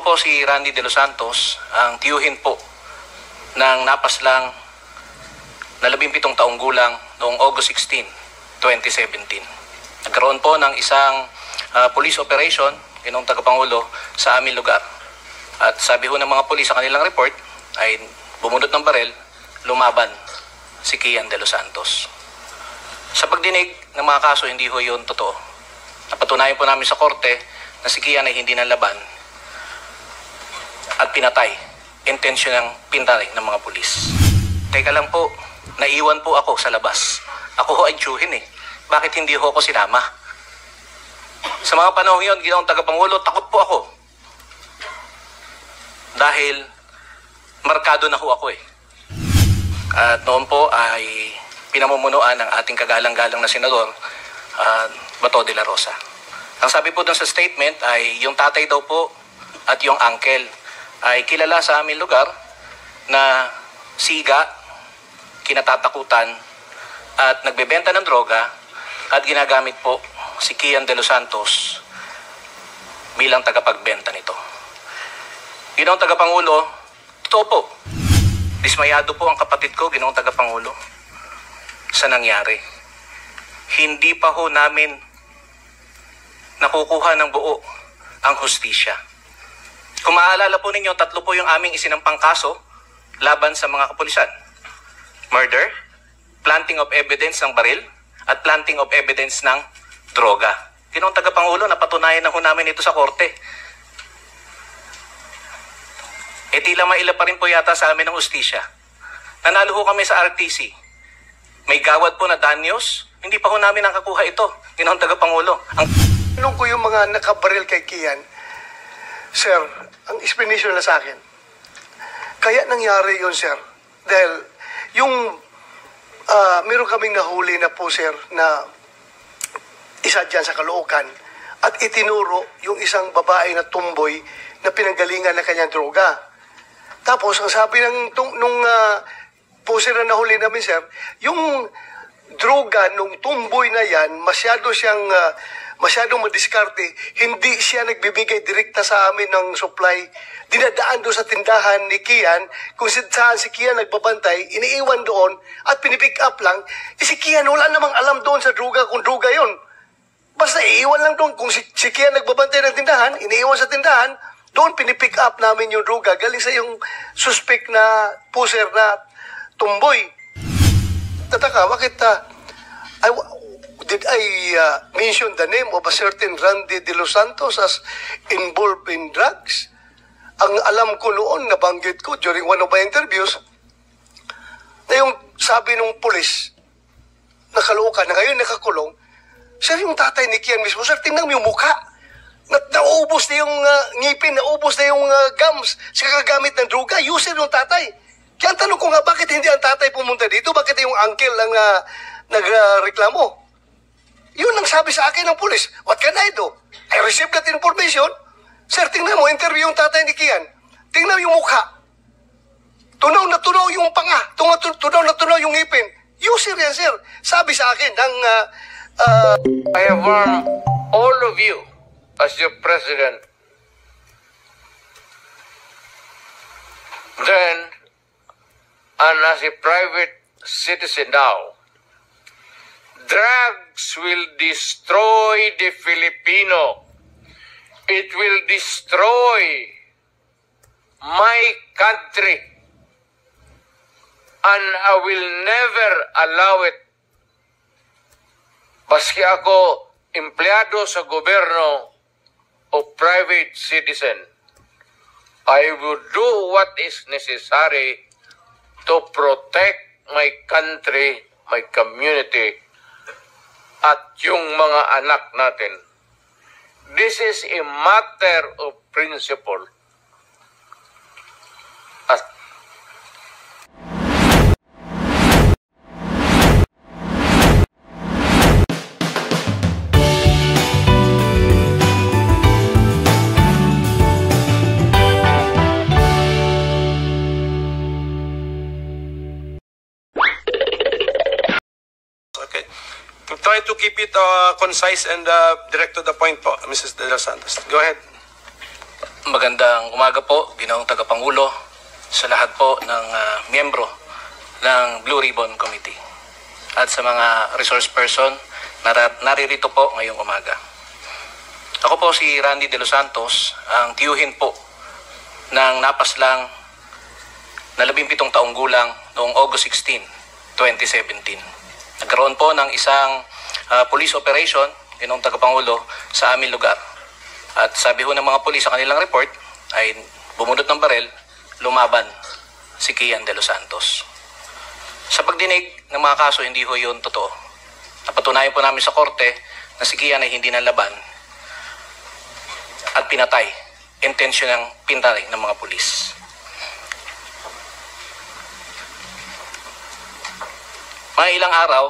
po si Randy De Los Santos ang tiyuhin po ng napaslang na 17 taong gulang noong August 16, 2017. Nagkaroon po ng isang police operation, inong tagapangulo, sa aming lugar. At sabi ho ng mga pulis sa kanilang report ay bumunot ng barel, lumaban si Kian De Los Santos. Sa pagdinig ng mga kaso, hindi ho yun totoo. Napatunayan po namin sa korte na si Kian ay hindi nanlaban at pinatay, intensyonang pinatay ng mga pulis. Teka lang po, naiwan po ako sa labas. Ako ho ay tiyuhin eh. Bakit hindi ho ako sinama? Sa mga panahon yun, ginawang tagapangulo, takot po ako. Dahil markado na ho ako eh. At noon po ay pinamumunuan ng ating kagalang-galang na senador, Bato de la Rosa. Ang sabi po dun sa statement ay yung tatay daw po at yung uncle ay kilala sa aming lugar na siga, kinatatakutan at nagbebenta ng droga at ginagamit po si Kian De Los Santos bilang tagapagbenta nito. Ginoong tagapangulo, totoo po, dismayado po ang kapatid ko, ginoong tagapangulo, sa nangyari. Hindi pa ho namin nakukuha ng buo ang hustisya. Kung maaalala po ninyo, 3 po yung aming isinampang kaso laban sa mga kapulisan. Murder, planting of evidence ng baril, at planting of evidence ng droga. Ginoong tagapangulo, napatunayan na ho namin ito sa korte. E tila maila pa rin po yata sa amin ng hustisya. Nanalo ho kami sa RTC. May gawad po na danyos, hindi pa ho namin nakakuha ito. Ginoong tagapangulo. Tanong ko yung mga nakabaril kay Kian, sir, ang explanation na sa akin, kaya nangyari yun, sir, dahil yung meron kaming nahuli na po, sir, na isa dyan sa Caloocan at itinuro yung isang babae na tumboy na pinanggalingan na kanyang droga. Tapos, ang sabi nung poser na nahuli namin, sir, yung droga nung tumboy na yan, masyadong madiskarte, hindi siya nagbibigay direkta sa amin ng supply. Dinadaan doon sa tindahan ni Kian, kung saan si Kian nagbabantay, iniiwan doon at pinipick up lang. Si Kian wala namang alam doon sa droga kung droga yon. Basta iiwan lang doon. Kung si Kian nagbabantay ng tindahan, iniiwan sa tindahan, doon pinipick up namin yung droga galing sa yung suspect na poser na tumboy. Tataka, bakit did I mention the name of a certain Randy De Los Santos as involved in drugs? Ang alam ko noon, nabanggit ko during one of my interviews, na yung sabi ng pulis, na Caloocan, na ngayon nakakulong, sir, yung tatay ni Kian mismo, sir, tingnan mo yung mukha. Naubos na yung ngipin, naubos na yung gums sa kagamit ng droga, user yung tatay. Kaya ang tanong ko nga, bakit hindi ang tatay pumunta dito? Bakit yung uncle ang nagreklamo? Yun ang sabi sa akin ng pulis. What can I do? I received that information. Sir, tingnan mo, interview yung tatay ni Kian. Tingnan yung mukha. Tunaw na tunaw yung panga. Tunaw na tunaw yung ngipin. User yan, sir. Sabi sa akin ng... I have warned all of you as your president. Then, and as a private citizen now, drugs will destroy the Filipino. It will destroy my country. And I will never allow it. Baski ako empleyado sa gobyerno o private citizen, I will do what is necessary to protect my country, my community, at yung mga anak natin. This is a matter of principle. At try to keep it concise and direct to the point po, Mrs. De Los Santos. Go ahead. Magandang umaga po, Ginoong Tagapangulo, sa lahat po ng miyembro ng Blue Ribbon Committee at sa mga resource person na naririto po ngayong umaga. Ako po si Randy De Los Santos, ang tiyuhin po ng napaslang na 17 taong gulang noong August 16, 2017. Nagkaroon po ng isang police operation, Ginoong Tagapangulo, sa aming lugar. At sabi ho ng mga pulis sa kanilang report ay bumunot ng barel, lumaban si Kian De Los Santos. Sa pagdinig ng mga kaso, hindi ho yun totoo. Napatunayan po namin sa korte na si Kian ay hindi nalaban at pinatay. Intensyonang pinatay ng mga pulis. Mga ilang araw,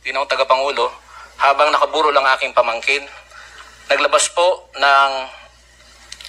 Ginoong Tagapangulo, habang nakaburo lang aking pamangkin, naglabas po ng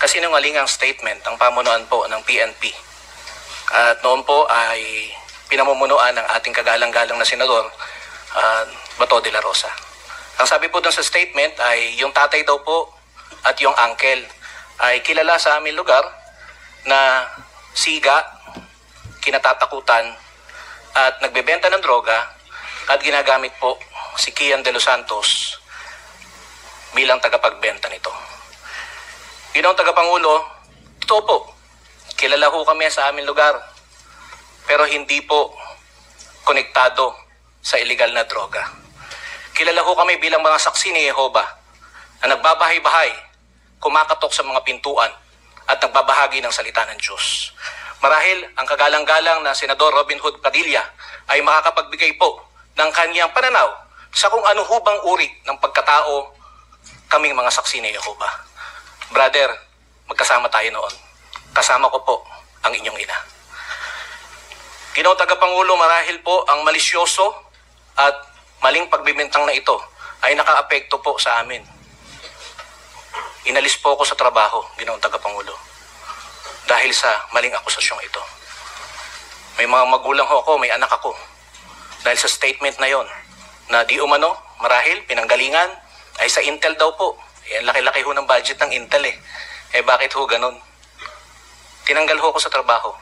kasinungalingang statement ang pamunuan po ng PNP. At noon po ay pinamumunuan ng ating kagalang-galang na senador, Bato de la Rosa. Ang sabi po dun sa statement ay yung tatay daw po at yung uncle ay kilala sa aming lugar na siga, kinatatakutan at nagbebenta ng droga at ginagamit po si Kian De Los Santos bilang tagapagbenta nito. Ginoong Tagapangulo, totoo po, kilala ho kami sa aming lugar, pero hindi po konektado sa illegal na droga. Kilala ho kami bilang mga saksi ni Jehovah na nagbabahay-bahay, kumakatok sa mga pintuan at nagbabahagi ng salita ng Diyos. Marahil ang kagalang-galang na Senador Robin Hood Padilla ay makakapagbigay po ng kanyang pananaw sa kung ano hubang uri ng pagkatao kaming mga saksi ni Jehovah. Brother, magkasama tayo noon. Kasama ko po ang inyong ina. Ginoong Tagapangulo, marahil po ang malisyoso at maling pagbibintang na ito ay nakaapekto po sa amin. Inalis po ako sa trabaho, Ginoong Tagapangulo, dahil sa maling akusasyong ito. May mga magulang ho ako, may anak ako. Dahil sa statement na yon, na di umano, marahil, pinanggalingan, ay sa Intel daw po. Ang laki-laki ho ng budget ng Intel eh. Bakit ho ganun? Tinanggal ho ako sa trabaho.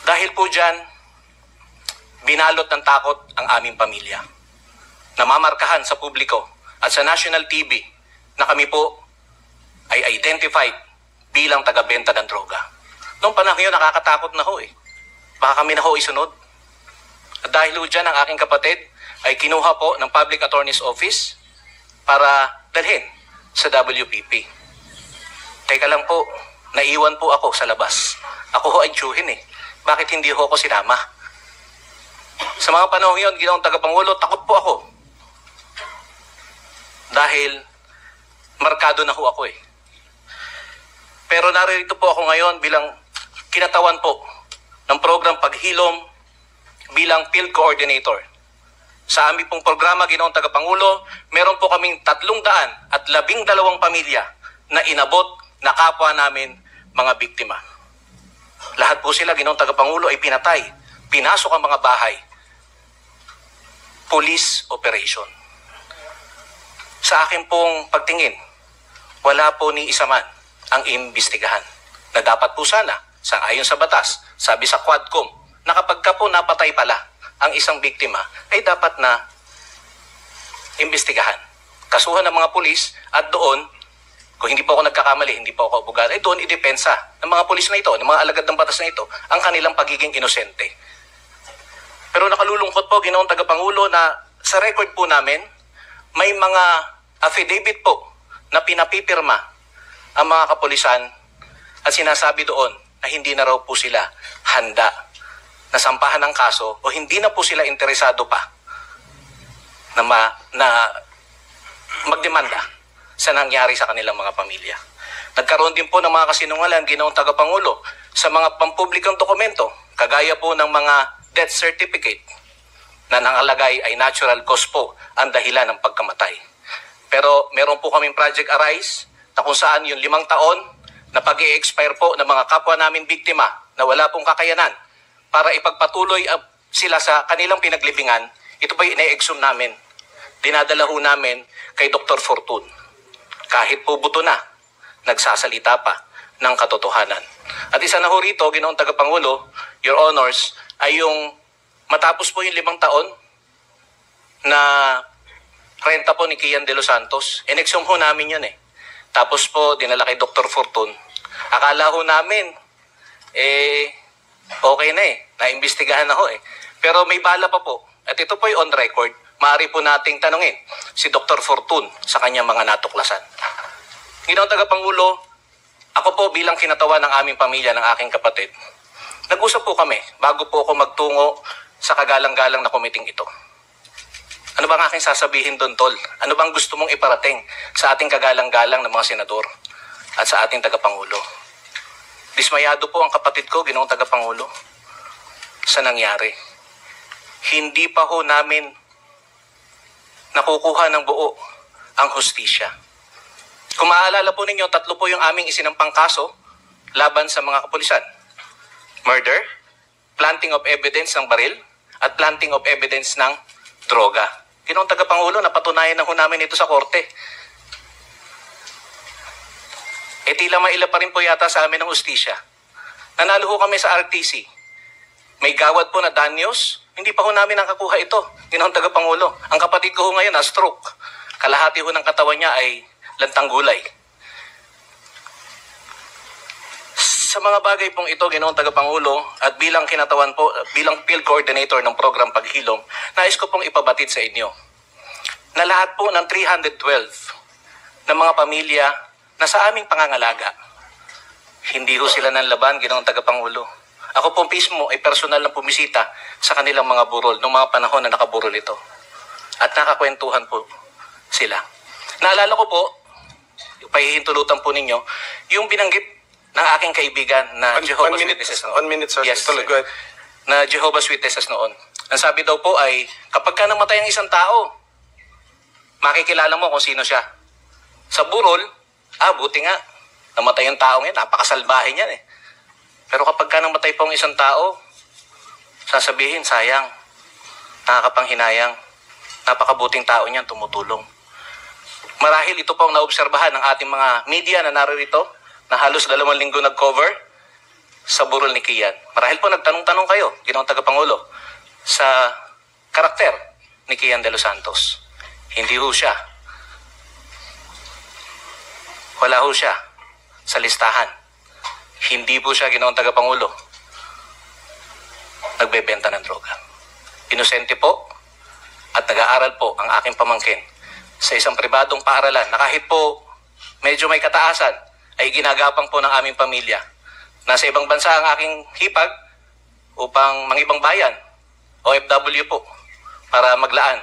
Dahil po dyan, binalot ng takot ang aming pamilya. Namamarkahan sa publiko at sa national TV na kami po ay identified bilang taga-benta ng droga. Noong panahon yun, nakakatakot na ho eh. Baka kami na ho isunod. At dahil ho dyan, ang aking kapatid ay kinuha po ng Public Attorney's Office para dalhin sa WPP. Teka lang po, naiwan po ako sa labas. Ako ho ay tiyuhin eh. Bakit hindi ho ako sinama? Sa mga panahon yun, Ginoong Tagapangulo, takot po ako. Dahil markado na ho ako eh. Pero narito po ako ngayon bilang kinatawan po ng program Paghilom bilang field coordinator. Sa aming pong programa, Ginoong Tagapangulo, meron po kaming 312 pamilya na inabot na kapwa namin mga biktima. Lahat po sila, Ginoong Tagapangulo, ay pinatay. Pinasok ang mga bahay. Police operation. Sa akin pong pagtingin, wala po ni isa man ang imbestigahan na dapat po sana, sangayon sa batas, sabi sa Quadcom, na kapag ka po napatay pala ang isang biktima, ay dapat na imbestigahan. Kasuhan ng mga pulis at doon, kung hindi po ako nagkakamali, hindi po ako abogado, ay doon idepensa ng mga pulis na ito, ng mga alagad ng batas na ito, ang kanilang pagiging inosente. Pero nakalulungkot po, Ginoong Tagapangulo, na sa record po namin, may mga affidavit po na pinapipirma ang mga kapulisan at sinasabi doon na hindi na raw po sila handa na sampahan ng kaso o hindi na po sila interesado pa na magdemanda sa nangyari sa kanilang mga pamilya. Nagkaroon din po ng mga kasinungalan, Ginoong Tagapangulo, sa mga pampublikang dokumento, kagaya po ng mga death certificate na nangalagay ay natural cause po ang dahilan ng pagkamatay. Pero meron po kaming Project Arise na kung saan yung 5 taon na pag-i-expire po ng mga kapwa namin biktima na wala pong kakayanan para ipagpatuloy sila sa kanilang pinaglibingan, ito pa yung ine-exhume namin. Dinadala ho namin kay Dr. Fortun. Kahit po buto na nagsasalita pa ng katotohanan. At isa na ho rito, Ginoong Tagapangulo, Your Honors, ay yung matapos po yung 5 taon na renta po ni Kian de los Santos, inexhume ho namin yun eh. Tapos po, dinala kay Dr. Fortun. Akala ho namin, okay na eh. Naimbestigahan na ho eh. Pero may bala pa po. At ito po yung on record. Maaari po nating tanungin si Dr. Fortun sa kanyang mga natuklasan. Ginoong Tagapangulo, ako po bilang kinatawa ng aming pamilya, ng aking kapatid, nag-usap po kami bago po ako magtungo sa kagalang-galang na komiting ito. Ano bang aking sasabihin doon, Tol? Ano bang gusto mong iparating sa ating kagalang-galang ng mga senador at sa ating tagapangulo? Dismayado po ang kapatid ko, Ginoong Tagapangulo, sa nangyari. Hindi pa ho namin nakukuha ng buo ang hustisya. Kung maaalala po ninyo, 3 po yung aming isinampang kaso laban sa mga kapulisan. Murder, planting of evidence ng baril, at planting of evidence ng droga. Ginoong Tagapangulo, napatunayan na ho namin ito sa korte. Tila maila pa rin po yata sa amin ng hustisya. Nanalo ho kami sa RTC. May gawad po na danyos, hindi pa ho namin nakakuha ito. Ginoong Tagapangulo, ang kapatid ko ho ngayon na stroke. Kalahati ho ng katawan niya ay lantang gulay. Sa mga bagay pong ito, Ginoong Tagapangulo, at bilang kinatawan po, bilang field coordinator ng program Paghilom, nais ko pong ipabatid sa inyo na lahat po ng 312 na mga pamilya na sa aming pangangalaga, hindi ho sila nanlaban, Ginoong Tagapangulo. Ako po mismo ay personal na pumisita sa kanilang mga burol noong mga panahon na nakaburol ito. At nakakwentuhan po sila. Naalala ko po, pahihintulutan po ninyo, yung binanggit ng aking kaibigan na Jehovah's Witnesses noon. 1 minute, sir. Yes, Go ahead. na Jehovah's Witnesses noon. Ang sabi daw po ay, kapag ka namatay ang isang tao, makikilala mo kung sino siya. Sa burol, buti nga, namatay yung taong yan, napakasalbahe niyan eh. Pero kapag ka namatay po ang isang tao, sasabihin, sayang, nakakapanghinayang, napakabuting tao niyan, tumutulong. Marahil ito po ang naobserbahan ng ating mga media na naririto, na halos 2 linggo nag-cover sa burol ni Kian. Marahil po nagtanong-tanong kayo, Ginoong Tagapangulo, sa karakter ni Kian de los Santos. Hindi ho siya. Wala ho siya sa listahan. Hindi po siya, Ginoong Tagapangulo, nagbebenta ng droga. Inosente po at nag-aaral po ang aking pamangkin sa isang pribadong paaralan na kahit po medyo may kataasan ay ginagapang po ng aming pamilya. Nasa ibang bansa ang aking hipag upang mangibang bayan, OFW po, para maglaan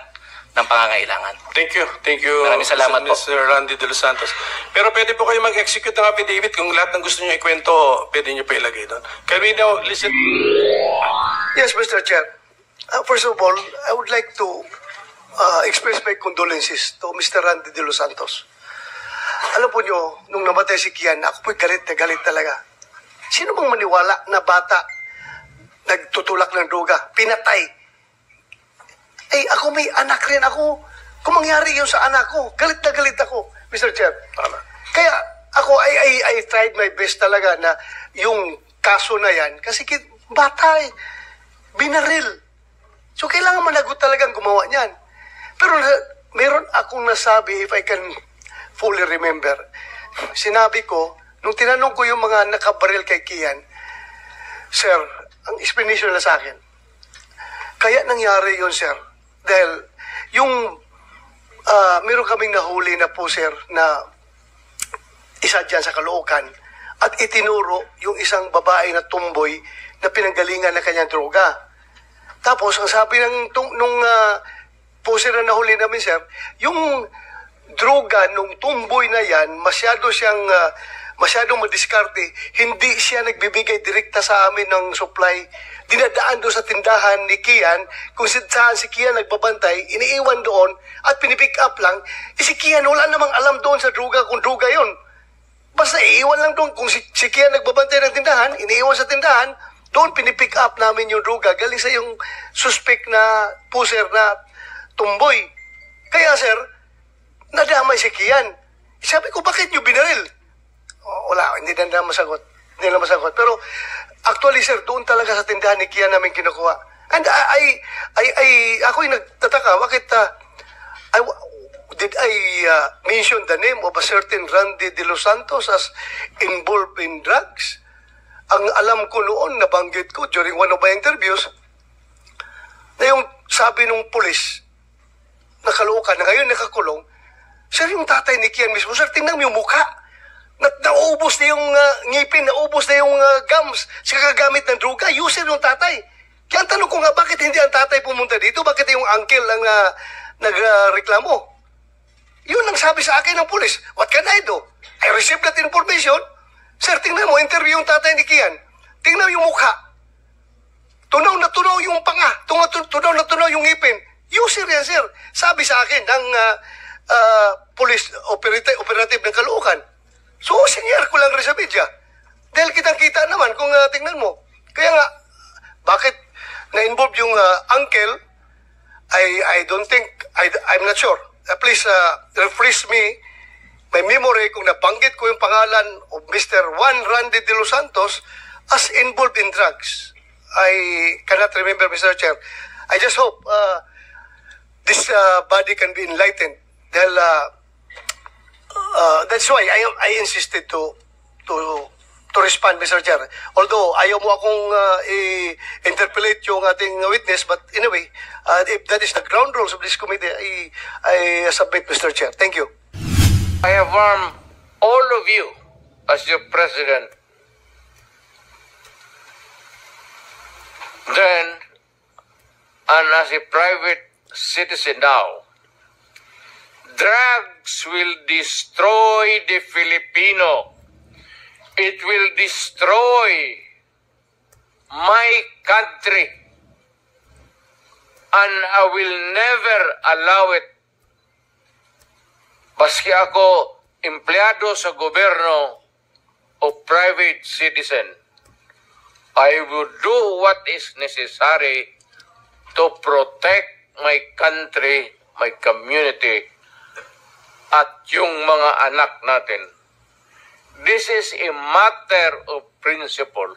ng pangangailangan. Thank you. Thank you, Maraming salamat po. Mr. Randy de los Santos. Pero pwede po kayo mag-execute ng affidavit kung lahat ng gusto niyo ikwento, pwede niyo pa ilagay doon. Can we now listen? Yes, Mr. Chair. First of all, I would like to express my condolences to Mr. Randy de los Santos. Alam po nyo, nung namatay si Kian, ako po'y galit na galit talaga. Sino bang maniwala na bata nagtutulak ng droga, pinatay? Ako may anak rin ako. Kung mangyari yun sa anak ko, galit na galit ako, Mr. Chair. Tama. Kaya ako, I tried my best talaga na yung kaso na yan, kasi bata binaril. So, kailangan managot talagang gumawa niyan. Pero meron akong nasabi, if I can fully remember, sinabi ko, nung tinanong ko yung mga nakabaril kay Kian, sir, ang explanation na sa akin, kaya nangyari yun, sir, dahil yung meron kaming nahuli na po, sir, na isa dyan sa Caloocan, at itinuro yung isang babae na tumboy na pinanggalingan na kanyang droga. Tapos, ang sabi nung poser na nahuli namin, sir, yung droga nung tumboy na yan, masyadong madiskarte, hindi siya nagbibigay direkta sa amin ng supply. Dinadaan doon sa tindahan ni Kian, kung saan si Kian nagbabantay, iniiwan doon, at pinipick up lang. Si Kian wala namang alam doon sa droga kung droga yon. Basta iiwan lang doon. Kung si Kian nagbabantay ng tindahan, iniiwan sa tindahan, doon pinipick up namin yung droga galing sa yung suspect na puser na tumboy. Kaya sir, nadamay si Kian. Sabi ko, bakit nyo binaril? Wala, hindi na nila masagot. Hindi nila masagot. Pero actually, sir, doon talaga sa tindahan ni Kian namin kinukuha. And ako'y nagtataka, bakit, did I mention the name of a certain Randy De Los Santos as involved in drugs? Ang alam ko noon, nabanggit ko during one of my interviews, na yung sabi ng pulis, nakalookan na ngayon nakakulong, sir, yung tatay ni Kian mismo, sir, tingnan mo yung mukha. Naubos na yung ngipin, naubos na yung gums sa kagamit ng droga. User yung tatay. Kaya ang tanong ko nga, bakit hindi ang tatay pumunta dito? Bakit yung uncle ang nagreklamo? Yun ang sabi sa akin ng pulis. What can I do? I received that information. Sir, tingnan mo, interview yung tatay ni Kian. Tingnan yung mukha. Tunaw na tunaw yung panga. Tunaw na tunaw yung ngipin. User yan, sir. Sabi sa akin ng police operative ng Caloocan. So, senior ko lang rin sa media. Dahil kitang-kita naman kung tingnan mo. Kaya nga, bakit na-involve yung uncle, I don't think, I'm not sure. Please refresh me, my memory, kung nabanggit ko yung pangalan of Mr. Juan Randy De Los Santos as involved in drugs. I cannot remember, Mr. Chair. I just hope this body can be enlightened. Dahil that's why I insisted to respond, Mr. Chair. Although ayaw mo akong i-interpolate yung ating witness, but anyway, if that is the ground rules of this committee, I submit, Mr. Chair. Thank you. I have warned all of you as your president. Then, and as a private citizen now, drugs will destroy the Filipino. It will destroy my country. And I will never allow it. Baski ako empleyado sa gobyerno o private citizen, I will do what is necessary to protect my country, my community, at yung mga anak natin. This is a matter of principle.